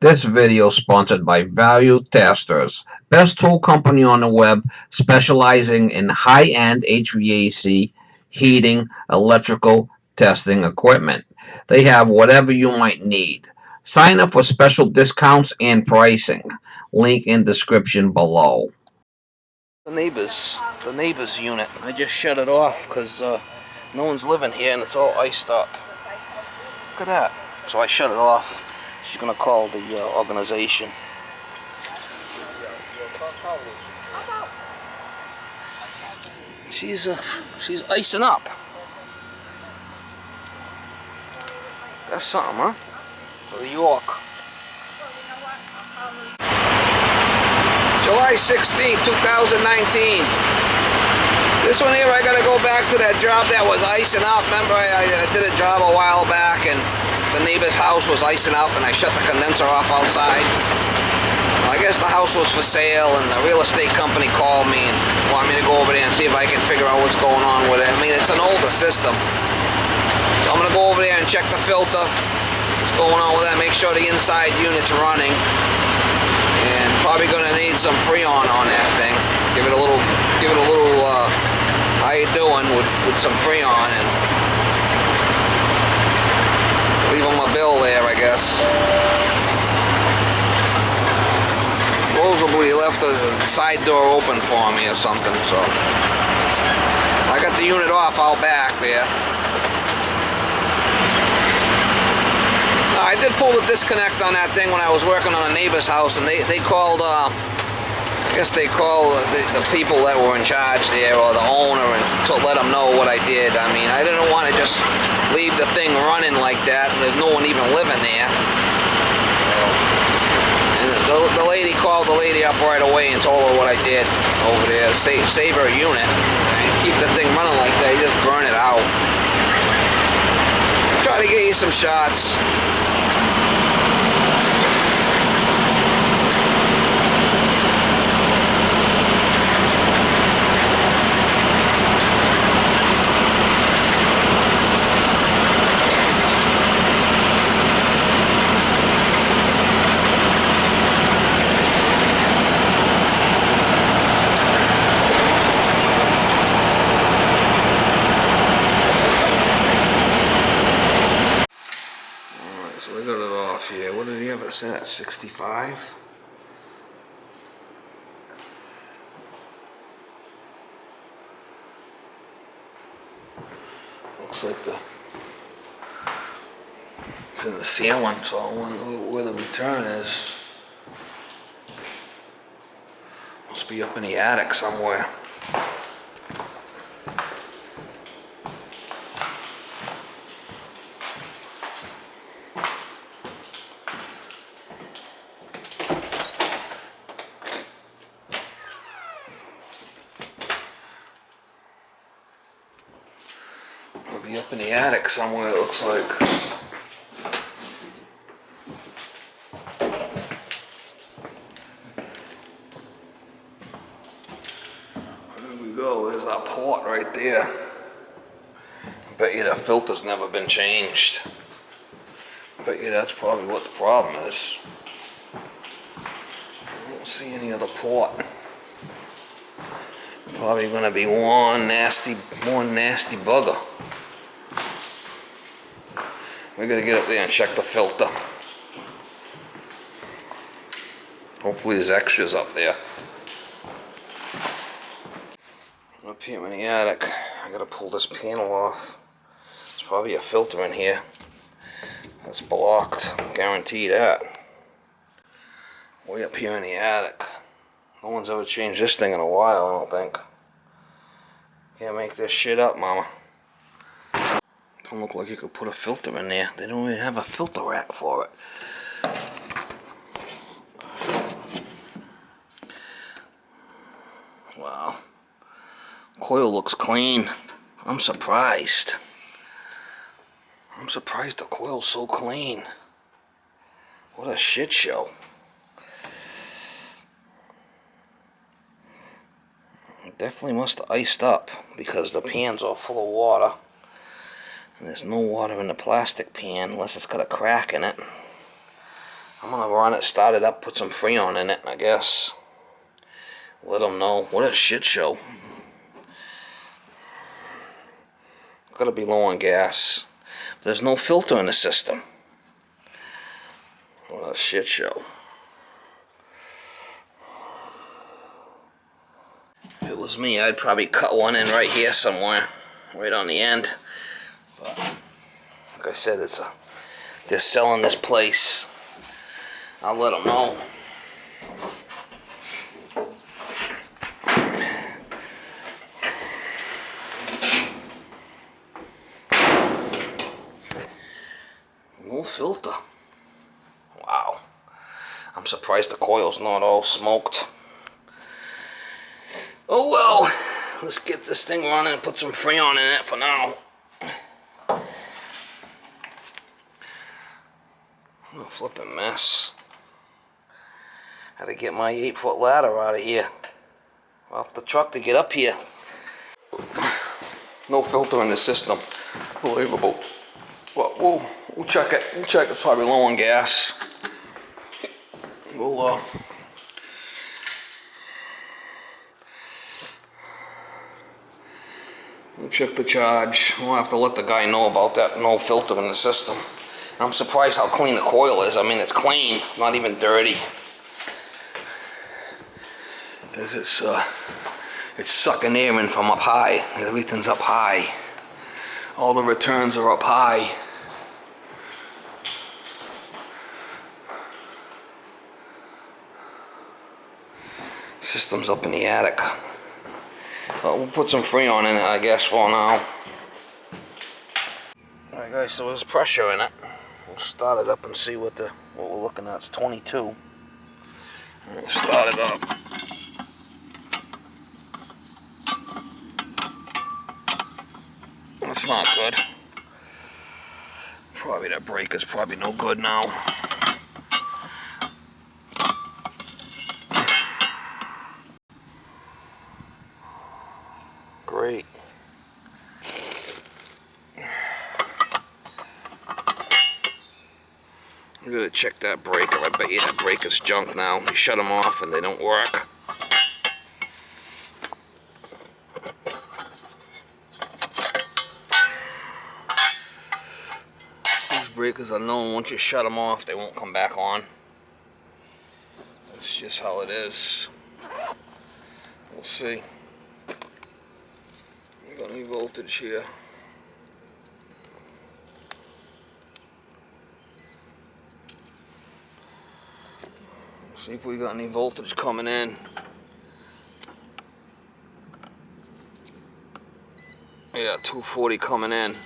This video is sponsored by Value Testers, best tool company on the web specializing in high-end HVAC, heating, electrical testing equipment. They have whatever you might need. Sign up for special discounts and pricing. Link in description below. The neighbor's unit. I just shut it off because no one's living here and it's all iced up. Look at that. So I shut it off. She's gonna call the organization. She's icing up. That's something, huh? New York. July 16th, 2019. This one here, I gotta go back to that job that was icing up. Remember, I did a job a while back and the neighbor's house was icing up and I shut the condenser off outside. Well, I guess the house was for sale and the real estate company called me and wanted me to go over there and see if I can figure out what's going on with it. I mean, it's an older system. So I'm gonna go over there and check the filter. What's going on with that, make sure the inside unit's running. And probably gonna need some Freon on that thing. Give it a little how you doing with some Freon and leave them a bill there, I guess. Supposedly left the side door open for me or something, so I got the unit off out back there. I did pull the disconnect on that thing when I was working on a neighbor's house, and they called, I guess they called the people that were in charge there, or the owner, and to let them know what I did. I mean, I didn't want to just leave the thing running like that, and there's no one even living there. And the lady called the lady up right away and told her what I did over there, save her unit. Keep the thing running like that, you just burn it out. Try to get you some shots. So we got it off here. What did he have it set at? 65? Looks like it's in the ceiling, so I wonder where the return is. Must be up in the attic somewhere. It'll be up in the attic somewhere, it looks like. There we go, there's our port right there. I bet you that filter's never been changed. I bet you that's probably what the problem is. I don't see any other port. Probably gonna be one nasty bugger. We gotta get up there and check the filter. Hopefully there's extras up there. Up here in the attic, I gotta pull this panel off. There's probably a filter in here that's blocked. Guarantee that. Way up here in the attic. No one's ever changed this thing in a while, I don't think. Can't make this shit up, mama. Don't look like you could put a filter in there. They don't even have a filter rack for it. Wow. Coil looks clean. I'm surprised. I'm surprised the coil's so clean. What a shit show. It definitely must have iced up because the pan's all full of water. And there's no water in the plastic pan unless it's got a crack in it. I'm gonna run it, start it up, put some Freon in it, I guess. Let them know. What a shit show. Gotta be low on gas. There's no filter in the system. What a shit show. If it was me, I'd probably cut one in right here somewhere, right on the end. But like I said, they're selling this place. I'll let them know. No filter. Wow. I'm surprised the coil's not all smoked. Oh well, let's get this thing running and put some Freon in it for now. What a flipping mess. Had to get my 8-foot ladder out of here. Off the truck to get up here. No filter in the system. Unbelievable. But we'll check it. We'll check. It's probably low on gas. We'll check the charge. We'll have to let the guy know about that no filter in the system. I'm surprised how clean the coil is. I mean, it's clean, not even dirty. It's sucking air in from up high. Everything's up high. All the returns are up high. System's up in the attic. Well, we'll put some Freon in it, I guess, for now. Alright guys, so there's pressure in it. We'll start it up and see what we're looking at. It's 22. We'll start it up. That's not good. Probably that breaker's probably no good now. Great. I'm gonna check that breaker. I bet you that breaker's junk now. You shut them off and they don't work. These breakers are known, once you shut them off, they won't come back on. That's just how it is. We'll see. We got any voltage here? See if we got any voltage coming in. Yeah, 240 coming in.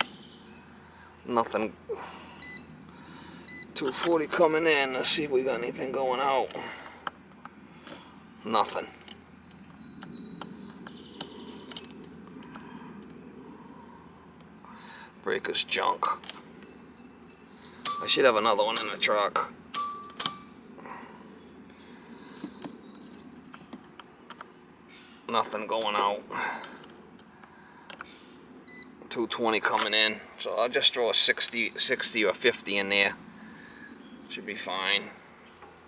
Nothing. 240 coming in. Let's see if we got anything going out. Nothing. Breaker's junk. I should have another one in the truck. Nothing going out. 220 coming in. So I'll just throw a 60 or 50 in there. Should be fine.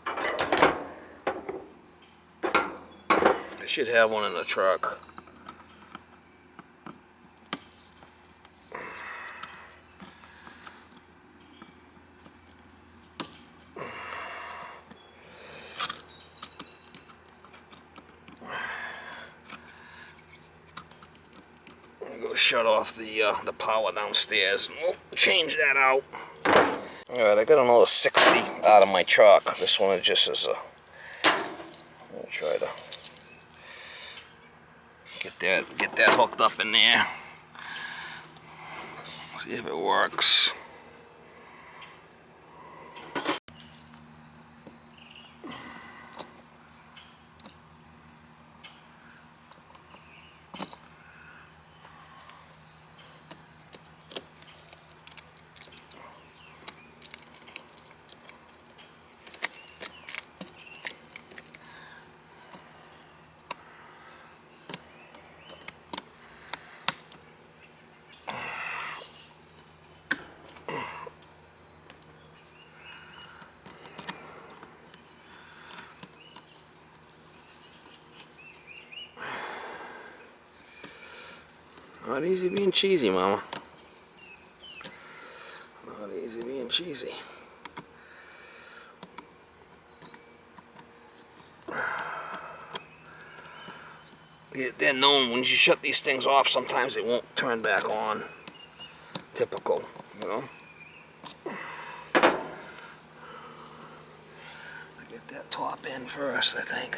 I should have one in the truck. Shut off the power downstairs. We'll change that out. Alright, I got another 60 out of my truck. This one is just as a... I'll try to get that hooked up in there. See if it works. Not easy being cheesy, Mama. Not easy being cheesy. They're known when you shut these things off, sometimes they won't turn back on. Typical, you know. I get that top end first, I think.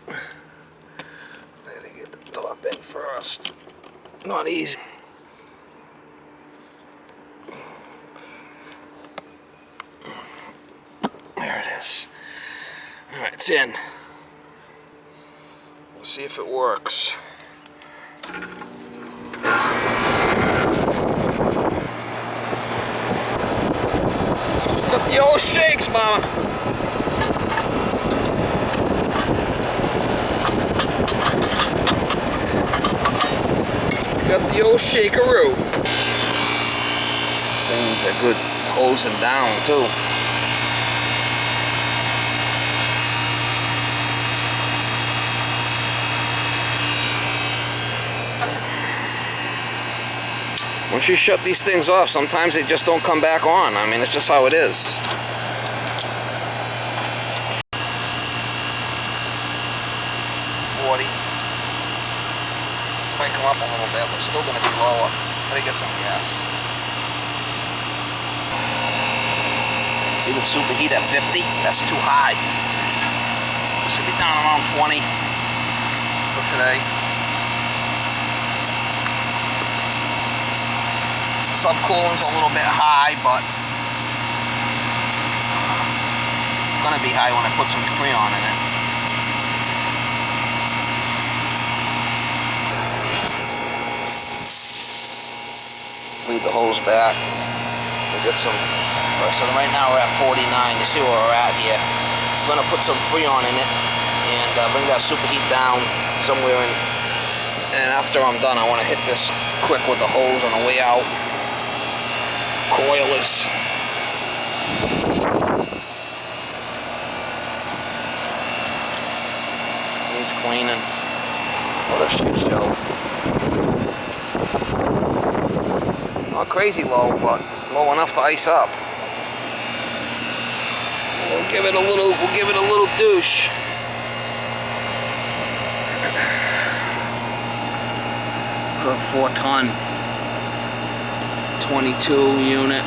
Gotta get the top end first. Not easy. There it is. Alright, it's in. We'll see if it works. Got the old shakes, Mama. Got the old shakeroo. Things are good hosing down too. Once you shut these things off, sometimes they just don't come back on. I mean, it's just how it is. Might come up a little bit, but still going to be lower. Gotta get some gas. See the superheat at 50? That's too high. Should be down around 20 for today. Subcooling's a little bit high, but it's gonna be high when I put some Freon in it. Leave the hose back. We'll get some. So right now we're at 49. You see where we're at here. I'm gonna put some Freon in it and bring that superheat down somewhere in. And after I'm done, I want to hit this quick with the hose on the way out. Coilers. Needs cleaning. What a shit show. Not crazy low, but low enough to ice up. We'll give it a little douche. Got 4-ton. 22 unit.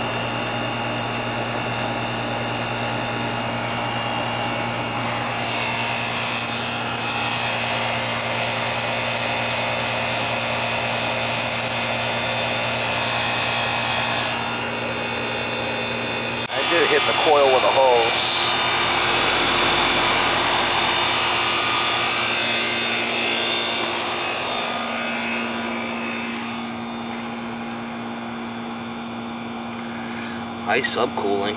I did hit the coil with a hose. Ice subcooling.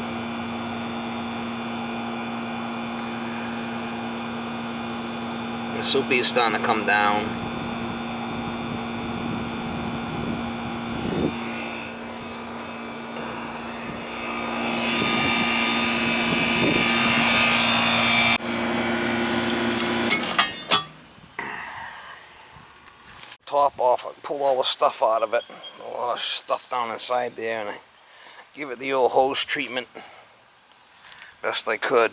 The soupy is starting to come down. Top off, I pulled all the stuff out of it. A lot of stuff down inside there, and I give it the old hose treatment best I could.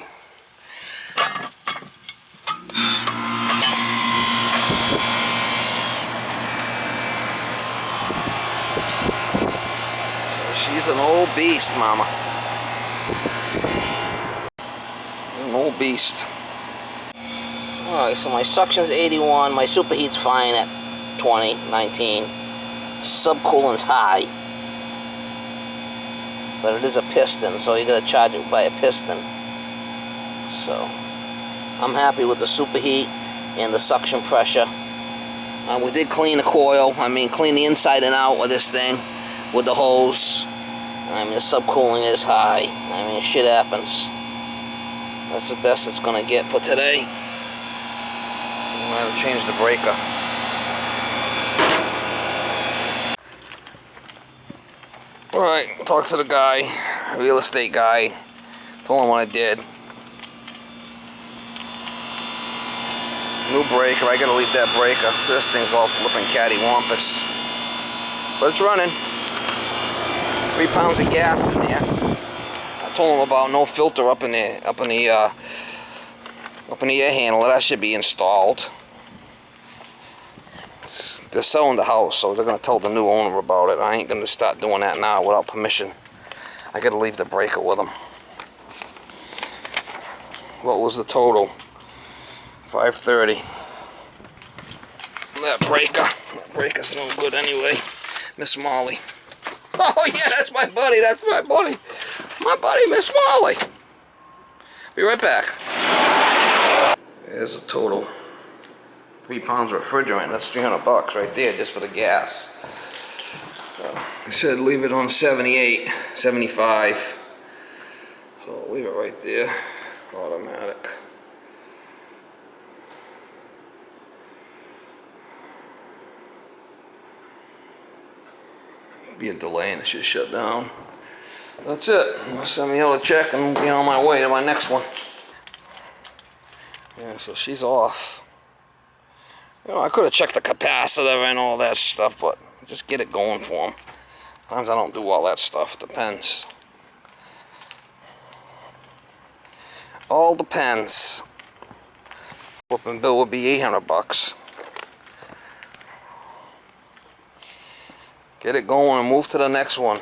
So she's an old beast, Mama. An old beast. Alright, so my suction's 81, my superheat's fine at 20, 19. Subcooling's high. But it is a piston, so you gotta charge it by a piston. So I'm happy with the superheat and the suction pressure. We did clean the coil. I mean, clean the inside and out of this thing with the hose. I mean, the subcooling is high. I mean, shit happens. That's the best it's gonna get for today. I'm gonna change the breaker. Alright, talked to the guy, real estate guy, told him what I did. New breaker. I gotta leave that breaker. This thing's all flipping cattywampus. But it's running. 3 pounds of gas in there. I told them about no filter up in the air handler. That should be installed. They're selling the house, so they're gonna tell the new owner about it. I ain't gonna start doing that now without permission. I gotta leave the breaker with them. What was the total? $530. That breaker's no good anyway. Miss Molly. Oh yeah, that's my buddy. My buddy, Miss Molly. Be right back. There's a total. 3 pounds of refrigerant. That's $300 right there just for the gas. I said leave it on 78, 75. So I'll leave it right there. Automatic. Be a delay and it should shut down. That's it. I'll send me out a check and be on my way to my next one. Yeah, so she's off. You know, I could have checked the capacitor and all that stuff, but just get it going for them. Sometimes I don't do all that stuff. It depends. All depends. Flipping bill would be $800. Get it going and move to the next one.